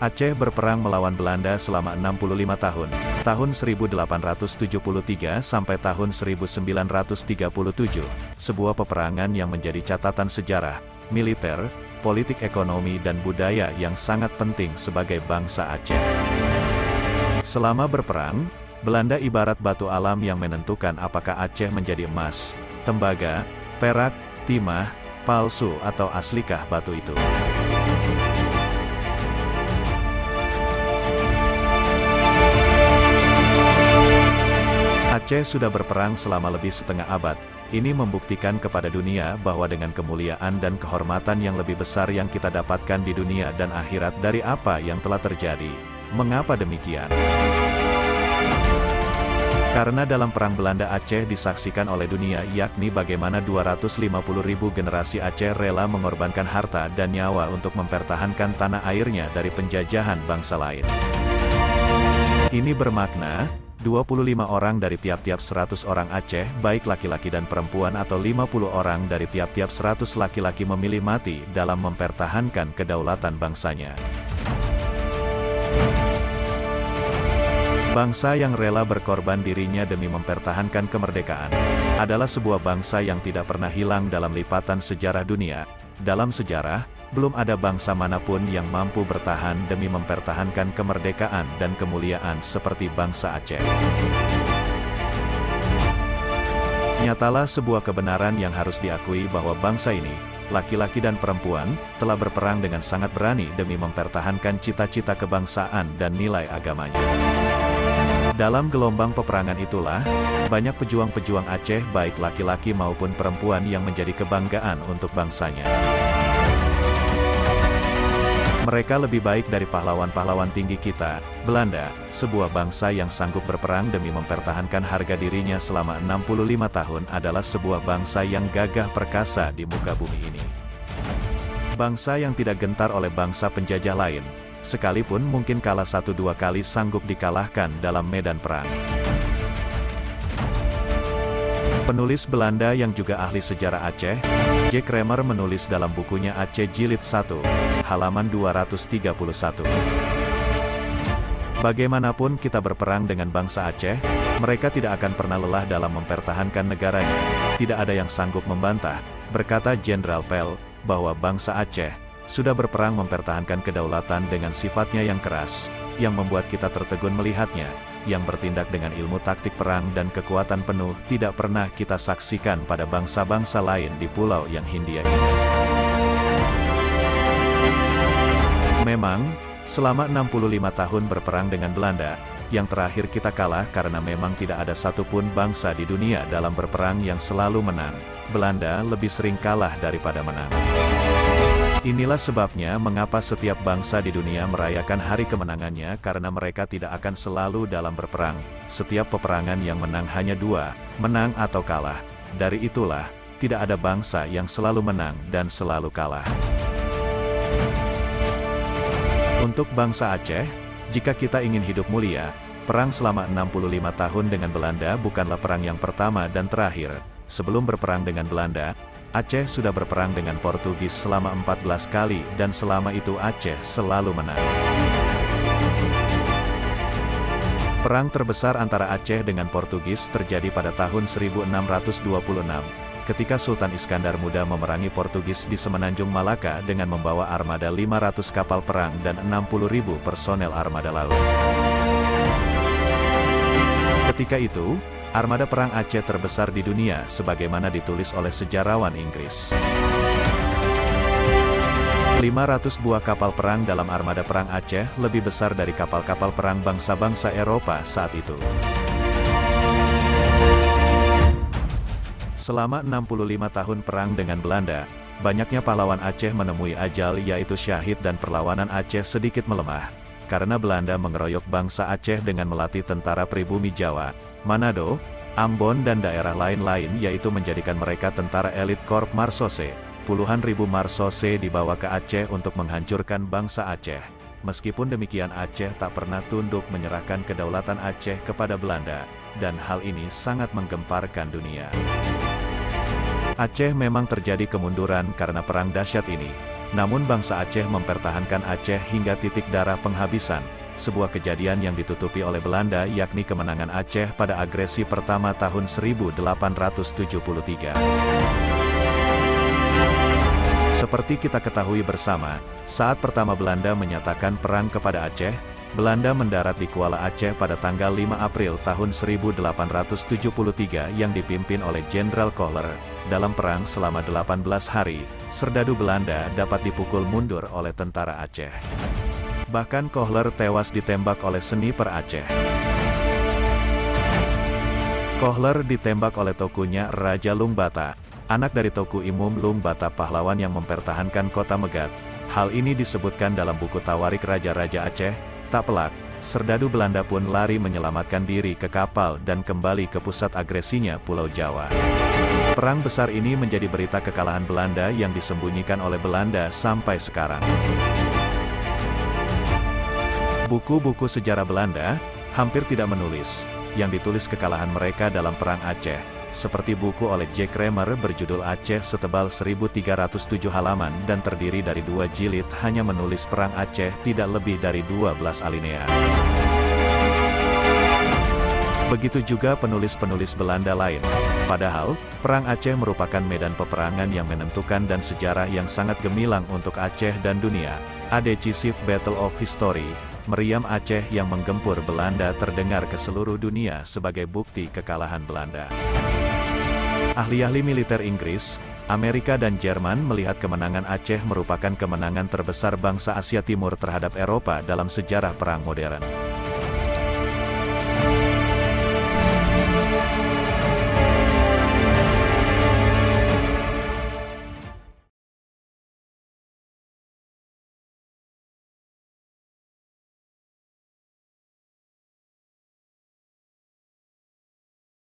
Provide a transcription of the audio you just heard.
Aceh berperang melawan Belanda selama 65 tahun, tahun 1873 sampai tahun 1937, sebuah peperangan yang menjadi catatan sejarah, militer, politik ekonomi dan budaya yang sangat penting sebagai bangsa Aceh. Selama berperang, Belanda ibarat batu alam yang menentukan apakah Aceh menjadi emas, tembaga, perak, timah, palsu atau aslikah batu itu. Aceh sudah berperang selama lebih setengah abad. Ini membuktikan kepada dunia bahwa dengan kemuliaan dan kehormatan yang lebih besar yang kita dapatkan di dunia dan akhirat dari apa yang telah terjadi. Mengapa demikian? Karena dalam perang Belanda Aceh disaksikan oleh dunia, yakni bagaimana 250.000 generasi Aceh rela mengorbankan harta dan nyawa untuk mempertahankan tanah airnya dari penjajahan bangsa lain. Ini bermakna, 25 orang dari tiap-tiap 100 orang Aceh, baik laki-laki dan perempuan atau 50 orang dari tiap-tiap 100 laki-laki memilih mati dalam mempertahankan kedaulatan bangsanya. Bangsa yang rela berkorban dirinya demi mempertahankan kemerdekaan, adalah sebuah bangsa yang tidak pernah hilang dalam lipatan sejarah dunia. Dalam sejarah, belum ada bangsa manapun yang mampu bertahan demi mempertahankan kemerdekaan dan kemuliaan seperti bangsa Aceh. Nyatalah sebuah kebenaran yang harus diakui bahwa bangsa ini, laki-laki dan perempuan, telah berperang dengan sangat berani demi mempertahankan cita-cita kebangsaan dan nilai agamanya. Dalam gelombang peperangan itulah, banyak pejuang-pejuang Aceh baik laki-laki maupun perempuan yang menjadi kebanggaan untuk bangsanya. Mereka lebih baik dari pahlawan-pahlawan tinggi kita, Belanda, sebuah bangsa yang sanggup berperang demi mempertahankan harga dirinya selama 65 tahun adalah sebuah bangsa yang gagah perkasa di muka bumi ini. Bangsa yang tidak gentar oleh bangsa penjajah lain, sekalipun mungkin kalah 1-2 kali sanggup dikalahkan dalam medan perang. Penulis Belanda yang juga ahli sejarah Aceh, J. Kramer menulis dalam bukunya Aceh Jilid 1, halaman 231. Bagaimanapun kita berperang dengan bangsa Aceh, mereka tidak akan pernah lelah dalam mempertahankan negaranya. Tidak ada yang sanggup membantah, berkata Jenderal Pell, bahwa bangsa Aceh sudah berperang mempertahankan kedaulatan dengan sifatnya yang keras, yang membuat kita tertegun melihatnya, yang bertindak dengan ilmu taktik perang dan kekuatan penuh tidak pernah kita saksikan pada bangsa-bangsa lain di pulau yang Hindia ini. Memang, selama 65 tahun berperang dengan Belanda, yang terakhir kita kalah karena memang tidak ada satupun bangsa di dunia dalam berperang yang selalu menang. Belanda lebih sering kalah daripada menang. Inilah sebabnya mengapa setiap bangsa di dunia merayakan hari kemenangannya karena mereka tidak akan selalu dalam berperang. Setiap peperangan yang menang hanya dua, menang atau kalah. Dari itulah, tidak ada bangsa yang selalu menang dan selalu kalah. Untuk bangsa Aceh, jika kita ingin hidup mulia, perang selama 65 tahun dengan Belanda bukanlah perang yang pertama dan terakhir. Sebelum berperang dengan Belanda, Aceh sudah berperang dengan Portugis selama 14 kali dan selama itu Aceh selalu menang. Perang terbesar antara Aceh dengan Portugis terjadi pada tahun 1626, ketika Sultan Iskandar Muda memerangi Portugis di Semenanjung Malaka dengan membawa armada 500 kapal perang dan 60.000 personel armada laut. Ketika itu, armada perang Aceh terbesar di dunia sebagaimana ditulis oleh sejarawan Inggris. 500 buah kapal perang dalam armada perang Aceh lebih besar dari kapal-kapal perang bangsa-bangsa Eropa saat itu. Selama 65 tahun perang dengan Belanda, banyaknya pahlawan Aceh menemui ajal yaitu syahid dan perlawanan Aceh sedikit melemah, karena Belanda mengeroyok bangsa Aceh dengan melatih tentara pribumi Jawa, Manado, Ambon dan daerah lain-lain yaitu menjadikan mereka tentara elit Korps Marsose. Puluhan ribu Marsose dibawa ke Aceh untuk menghancurkan bangsa Aceh. Meskipun demikian Aceh tak pernah tunduk menyerahkan kedaulatan Aceh kepada Belanda, dan hal ini sangat menggemparkan dunia. Aceh memang terjadi kemunduran karena perang dahsyat ini. Namun bangsa Aceh mempertahankan Aceh hingga titik darah penghabisan, sebuah kejadian yang ditutupi oleh Belanda yakni kemenangan Aceh pada agresi pertama tahun 1873. Seperti kita ketahui bersama, saat pertama Belanda menyatakan perang kepada Aceh, Belanda mendarat di Kuala Aceh pada tanggal 5 April tahun 1873 yang dipimpin oleh Jenderal Kohler. Dalam perang selama 18 hari, serdadu Belanda dapat dipukul mundur oleh tentara Aceh. Bahkan Kohler tewas ditembak oleh sniper Aceh. Kohler ditembak oleh tokunya Raja Lungbata, anak dari Toku Imum Lungbata pahlawan yang mempertahankan kota Megat. Hal ini disebutkan dalam buku Tawarik Raja-Raja Aceh. Tak pelak, serdadu Belanda pun lari menyelamatkan diri ke kapal dan kembali ke pusat agresinya Pulau Jawa. Perang besar ini menjadi berita kekalahan Belanda yang disembunyikan oleh Belanda sampai sekarang. Buku-buku sejarah Belanda hampir tidak menulis yang ditulis kekalahan mereka dalam Perang Aceh, seperti buku oleh Jack Kramer berjudul Aceh setebal 1307 halaman dan terdiri dari 2 jilid hanya menulis Perang Aceh tidak lebih dari 12 alinea. Begitu juga penulis-penulis Belanda lain. Padahal, Perang Aceh merupakan medan peperangan yang menentukan dan sejarah yang sangat gemilang untuk Aceh dan dunia. A Decisive Battle of History, meriam Aceh yang menggempur Belanda terdengar ke seluruh dunia sebagai bukti kekalahan Belanda. Ahli-ahli militer Inggris, Amerika dan Jerman melihat kemenangan Aceh merupakan kemenangan terbesar bangsa Asia Timur terhadap Eropa dalam sejarah perang modern.